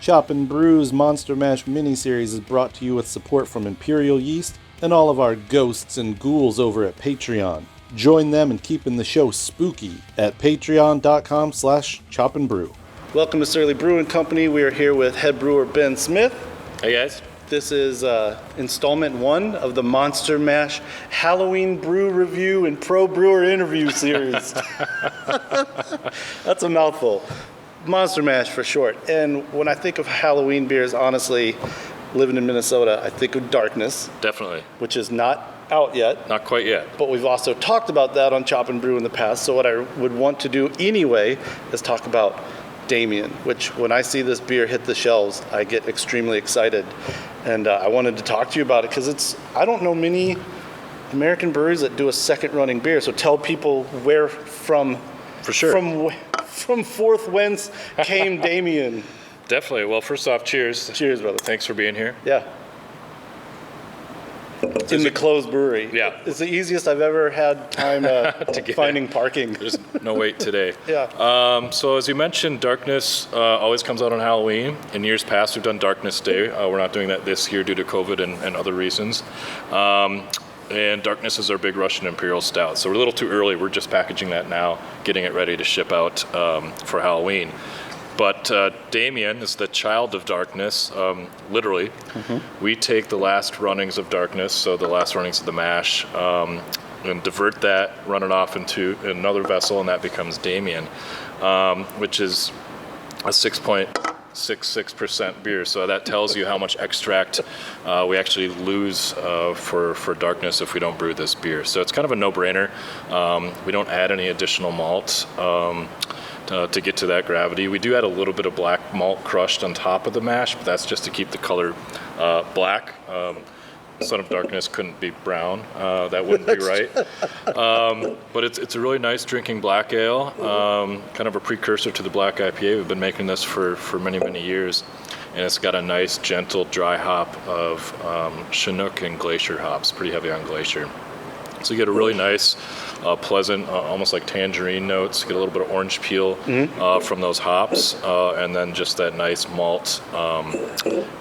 Chop and Brew's Monster Mash mini-series is brought to you with support from Imperial Yeast and all of our ghosts and ghouls over at Patreon. Join them in keeping the show spooky at patreon.com/chopandbrew. Welcome to Surly Brewing Company. We are here with head brewer Ben Smith. Hey guys. This is installment 1 of the Monster Mash Halloween Brew Review and Pro Brewer Interview Series. That's a mouthful. Monster Mash for short. And when I think of Halloween beers, honestly, living in Minnesota, I think of Darkness. Definitely. Which is not out yet. Not quite yet. But we've also talked about that on Chop and Brew in the past. So what I would want to do anyway is talk about Damien, which when I see this beer hit the shelves, I get extremely excited. And I wanted to talk to you about it because I don't know many American breweries that do a second running beer. So tell people where from forth whence came Damien. Definitely. Well, first off, cheers. Cheers, brother. Thanks for being here. Yeah. In the closed brewery. Yeah. It's the easiest I've ever had time finding parking. There's no wait today. Yeah. So as you mentioned, Darkness always comes out on Halloween. In years past, we've done Darkness Day. We're not doing that this year due to COVID and other reasons. And Darkness is our big Russian Imperial Stout. So we're a little too early. We're just packaging that now, getting it ready to ship out for Halloween. But Damien is the child of Darkness, literally. Mm-hmm. We take the last runnings of Darkness, so the last runnings of the mash, and divert that, run it off into another vessel, and that becomes Damien, which is a 6.66% beer. So that tells you how much extract we actually lose for Darkness if we don't brew this beer. So it's kind of a no-brainer. We don't add any additional malt. To get to that gravity. We do add a little bit of black malt crushed on top of the mash, but that's just to keep the color black. Son of Darkness couldn't be brown. That wouldn't be right. But it's a really nice drinking black ale, kind of a precursor to the black IPA. We've been making this for many, many years. And it's got a nice, gentle, dry hop of Chinook and Glacier hops, pretty heavy on Glacier. So you get a really nice, pleasant, almost like tangerine notes. You get a little bit of orange peel from those hops, and then just that nice malt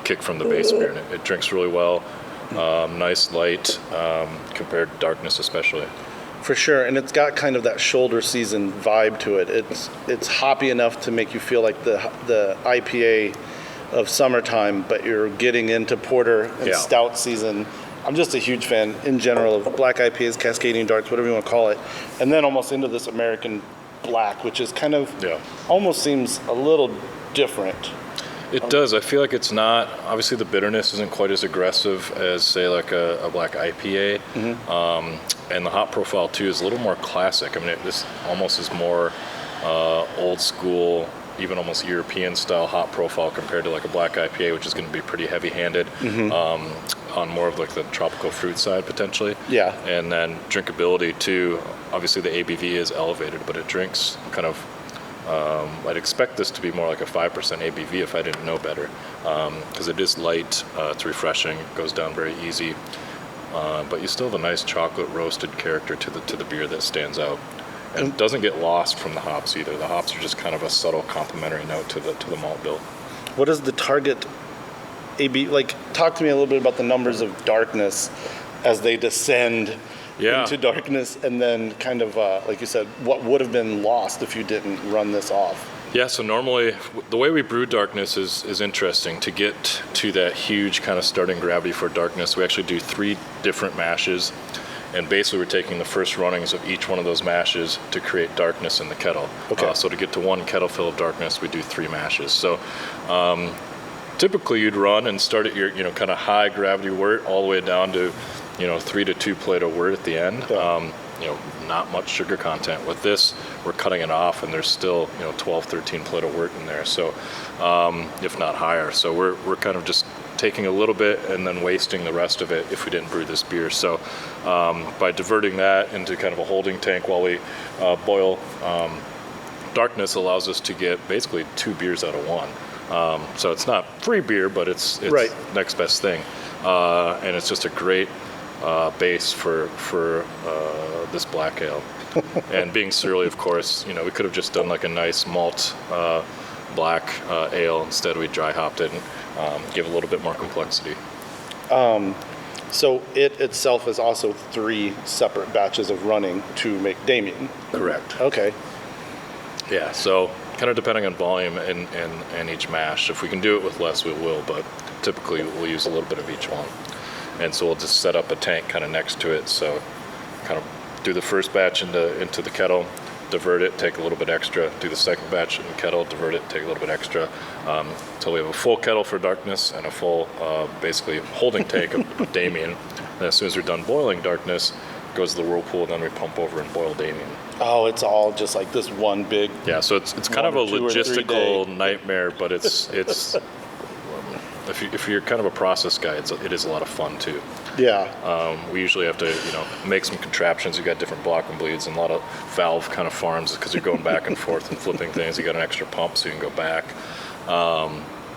kick from the base beer. And it drinks really well. Nice, light, compared to Darkness especially. For sure, and it's got kind of that shoulder season vibe to it. It's hoppy enough to make you feel like the IPA of summertime, but you're getting into porter and stout season. I'm just a huge fan in general of black IPAs, cascading darks, whatever you want to call it, and then almost into this American black, which is kind of almost seems a little different. It does. I feel like it's not, obviously the bitterness isn't quite as aggressive as, say, like a black IPA. Mm-hmm. And the hop profile, too, is a little more classic. I mean, this almost is more old school, even almost European style hop profile compared to like a black IPA, which is going to be pretty heavy-handed. Mm-hmm. On more of like the tropical fruit side potentially. Yeah. And then drinkability too. Obviously the ABV is elevated, but it drinks kind of, I'd expect this to be more like a 5% ABV if I didn't know better. Because it is light, it's refreshing, it goes down very easy. But you still have a nice chocolate roasted character to the beer that stands out. And it doesn't get lost from the hops either. The hops are just kind of a subtle complementary note to the malt bill. What is the target AB, like, talk to me a little bit about the numbers of Darkness as they descend into Darkness, and then kind of, like you said, what would have been lost if you didn't run this off? Yeah, so normally, the way we brew Darkness is interesting. To get to that huge kind of starting gravity for Darkness, we actually do 3 different mashes, and basically we're taking the first runnings of each one of those mashes to create Darkness in the kettle. Okay. So to get to 1 kettle fill of Darkness, we do 3 mashes. So, typically you'd run and start at your, kind of high gravity wort all the way down to, 3 to 2 plate of wort at the end. Yeah. Not much sugar content. With this, we're cutting it off and there's still, 12, 13 plate of wort in there. So, if not higher. So we're kind of just taking a little bit and then wasting the rest of it if we didn't brew this beer. So, by diverting that into kind of a holding tank while we boil, Darkness allows us to get basically 2 beers out of 1. So it's not free beer, but it's right. Next best thing. And it's just a great base for this black ale. And being surly, of course, we could have just done like a nice malt black ale. Instead, we dry hopped it and give it a little bit more complexity. So it itself is also 3 separate batches of running to make Damien. Correct. Okay. Yeah, so kind of depending on volume and each mash. If we can do it with less, we will, but typically we'll use a little bit of each one. And so we'll just set up a tank kind of next to it. So kind of do the first batch into the kettle, divert it, take a little bit extra, do the second batch in the kettle, divert it, take a little bit extra, until we have a full kettle for darkness and a full, basically, holding tank of Damien. And as soon as we're done boiling darkness, goes to the whirlpool, and then we pump over and boil Damien. Oh, it's all just like this one big... Yeah, so it's kind of a logistical nightmare, but it's if you're kind of a process guy, it is a lot of fun too. Yeah. We usually have to, make some contraptions. You've got different block and bleeds and a lot of valve kind of farms because you're going back and forth and flipping things. You got an extra pump so you can go back.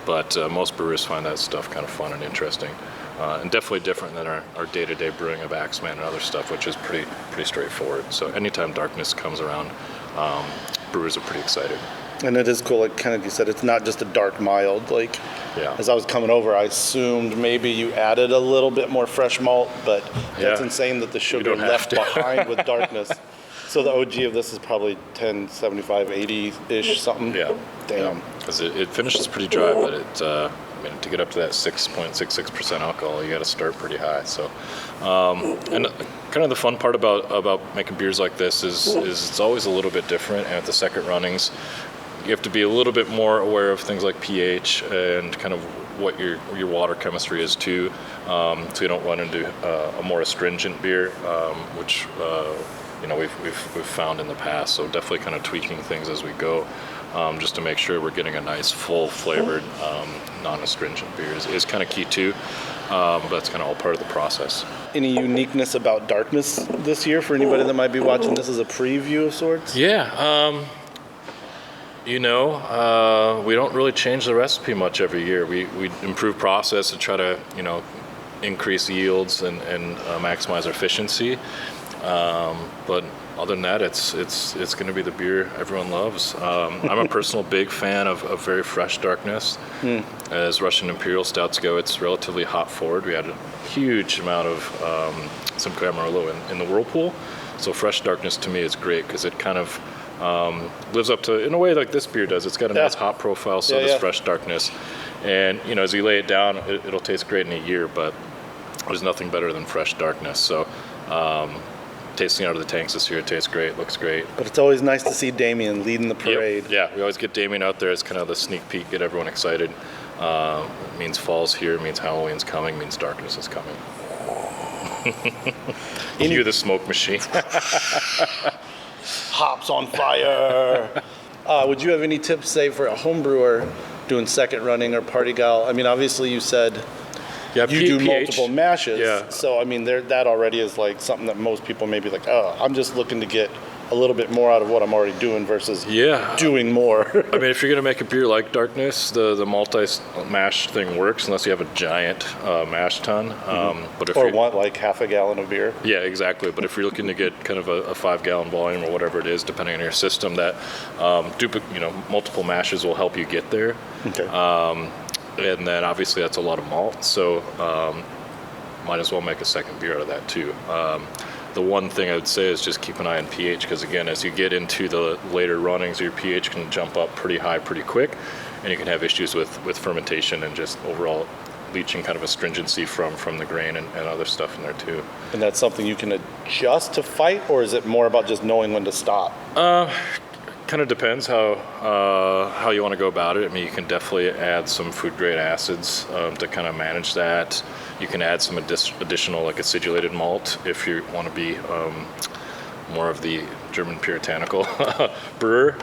But most brewers find that stuff kind of fun and interesting. And definitely different than our day-to-day brewing of Axeman and other stuff, which is pretty straightforward. So anytime darkness comes around, brewers are pretty excited. And it is cool, like kind of you said, it's not just a dark mild. Like, Yeah. as I was coming over, I assumed maybe you added a little bit more fresh malt, but that's Yeah. insane that the sugar don't have left to. behind with darkness. So the OG of this is probably 1075, 80-ish, something. Yeah. Damn. Because it finishes pretty dry, but to get up to that 6.66% alcohol, you got to start pretty high. So, and kind of the fun part about making beers like this is it's always a little bit different. And at the second runnings, you have to be a little bit more aware of things like pH and kind of what your water chemistry is too, so you don't run into a more astringent beer, which we've found in the past. So definitely kind of tweaking things as we go, just to make sure we're getting a nice full flavored non-astringent beer is kind of key too. But that's kind of all part of the process. Any uniqueness about darkness this year for anybody that might be watching this as a preview of sorts? Yeah. We don't really change the recipe much every year. We improve process and try to, increase yields and maximize our efficiency. But other than that, it's going to be the beer everyone loves. I'm a personal big fan of very fresh darkness. As Russian Imperial Stouts go, it's relatively hop forward. We had a huge amount of some Camarolo in the whirlpool. So fresh darkness to me is great because it kind of lives up to, in a way like this beer does. It's got a nice hop profile, so does fresh darkness. And, as you lay it down, it'll taste great in a year, but there's nothing better than fresh darkness. So tasting out of the tanks this year, it tastes great, looks great. But it's always nice to see Damien leading the parade. Yep. Yeah, we always get Damien out there as kind of the sneak peek, get everyone excited. It means fall's here, it means Halloween's coming, it means darkness is coming. Cue the smoke machine. Hops on fire. Would you have any tips, say, for a home brewer doing second running or party gal? I mean, obviously you said you do multiple mashes. Yeah. So, I mean, that already is like something that most people may be like, oh, I'm just looking to get a little bit more out of what I'm already doing versus doing more. I mean, if you're going to make a beer like Darkness, the multi-mash thing works unless you have a giant mash tun. But if you want like half a gallon of beer. Yeah, exactly. But if you're looking to get kind of a 5-gallon volume or whatever it is, depending on your system, that multiple mashes will help you get there. Okay. And then obviously that's a lot of malt, so might as well make a second beer out of that too. The one thing I would say is just keep an eye on pH, because again, as you get into the later runnings, your pH can jump up pretty high pretty quick, and you can have issues with fermentation and just overall leaching kind of astringency from the grain and other stuff in there too. And that's something you can adjust to fight, or is it more about just knowing when to stop? Kind of depends how you want to go about it. I mean, you can definitely add some food grade acids to kind of manage that. You can add some additional like acidulated malt if you want to be more of the German puritanical brewer.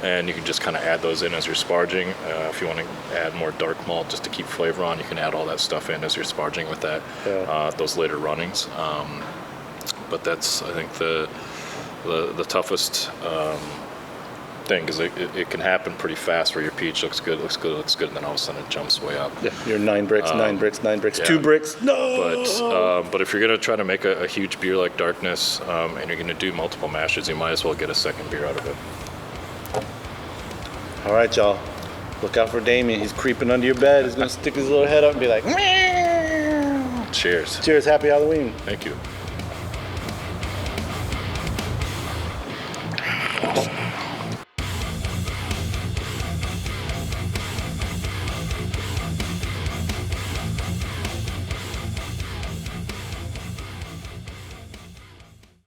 And you can just kind of add those in as you're sparging. If you want to add more dark malt just to keep flavor on, you can add all that stuff in as you're sparging with that those later runnings. But that's, I think, the toughest thing, because it can happen pretty fast where your pH looks good, and then all of a sudden it jumps way up. Yeah, you're 9 bricks, 9 bricks, 9 bricks, 2 bricks. No. But if you're gonna try to make a huge beer like Darkness, and you're gonna do multiple mashes, you might as well get a second beer out of it. All right, y'all. Look out for Damien. He's creeping under your bed. He's going to stick his little head up and be like, meow. Cheers. Cheers. Happy Halloween. Thank you.